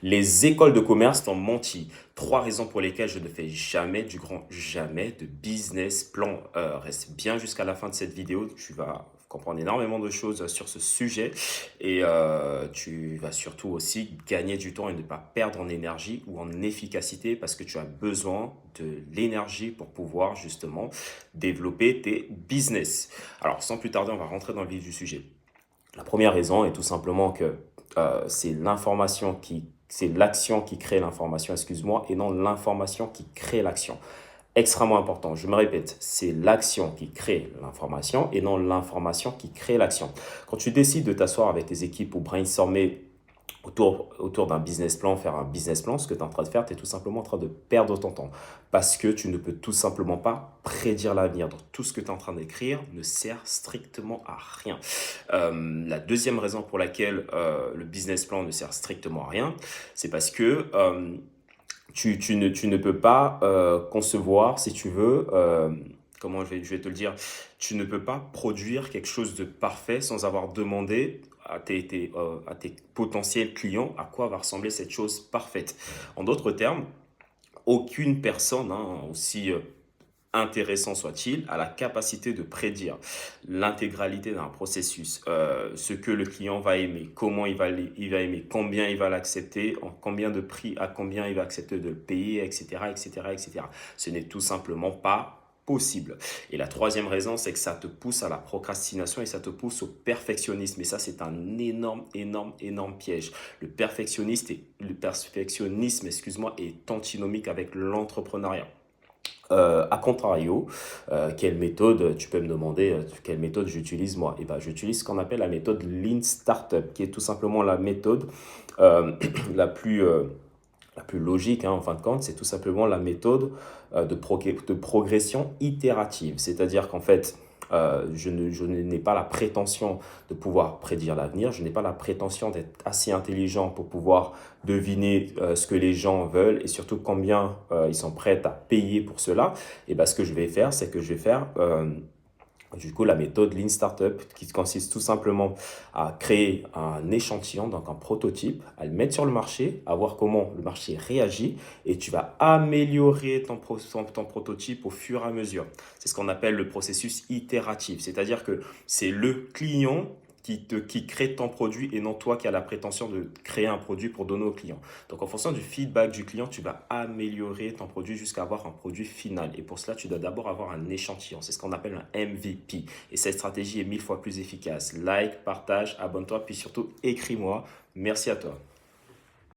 Les écoles de commerce t'ont menti. Trois raisons pour lesquelles je ne fais jamais, du grand jamais, de business plan. Reste bien jusqu'à la fin de cette vidéo. Tu vas comprendre énormément de choses sur ce sujet et tu vas surtout aussi gagner du temps et ne pas perdre en énergie ou en efficacité parce que tu as besoin de l'énergie pour pouvoir justement développer tes business. Alors, sans plus tarder, on va rentrer dans le vif du sujet. La première raison est tout simplement que c'est l'action qui crée l'information, excuse-moi, et non l'information qui crée l'action. Extrêmement important, je me répète, c'est l'action qui crée l'information et non l'information qui crée l'action. Quand tu décides de t'asseoir avec tes équipes ou brainstormer autour d'un business plan, faire un business plan, ce que tu es en train de faire, tu es tout simplement en train de perdre ton temps parce que tu ne peux tout simplement pas prédire l'avenir. Donc, tout ce que tu es en train d'écrire ne sert strictement à rien. La deuxième raison pour laquelle le business plan ne sert strictement à rien, c'est parce que tu ne peux pas concevoir, si tu veux, comment je vais te le dire, tu ne peux pas produire quelque chose de parfait sans avoir demandé à tes potentiels clients à quoi va ressembler cette chose parfaite. En d'autres termes, aucune personne, hein, aussi intéressant soit-il, a la capacité de prédire l'intégralité d'un processus, ce que le client va aimer, comment il va aimer, combien il va l'accepter, en combien de prix, à combien il va accepter de le payer, etc., etc., etc. Ce n'est tout simplement pas possible. Et la troisième raison, c'est que ça te pousse à la procrastination et ça te pousse au perfectionnisme. Et ça, c'est un énorme, énorme, énorme piège. Le perfectionnisme, excuse-moi, est antinomique avec l'entrepreneuriat. A contrario, quelle méthode, tu peux me demander quelle méthode j'utilise moi? Et ben, j'utilise ce qu'on appelle la méthode Lean Startup, qui est tout simplement la méthode euh, la plus, euh, la plus logique, hein, en fin de compte, c'est tout simplement la méthode de progression itérative. C'est-à-dire qu'en fait, je n'ai pas la prétention de pouvoir prédire l'avenir, je n'ai pas la prétention d'être assez intelligent pour pouvoir deviner ce que les gens veulent et surtout combien ils sont prêts à payer pour cela. Et ben, ce que je vais faire, c'est que je vais faire du coup, la méthode Lean Startup qui consiste tout simplement à créer un échantillon, donc un prototype, à le mettre sur le marché, à voir comment le marché réagit et tu vas améliorer ton prototype au fur et à mesure. C'est ce qu'on appelle le processus itératif, c'est-à-dire que c'est le client qui crée ton produit et non toi qui as la prétention de créer un produit pour donner au client. Donc, en fonction du feedback du client, tu vas améliorer ton produit jusqu'à avoir un produit final. Et pour cela, tu dois d'abord avoir un échantillon. C'est ce qu'on appelle un MVP. Et cette stratégie est 1000 fois plus efficace. Like, partage, abonne-toi, puis surtout écris-moi. Merci à toi.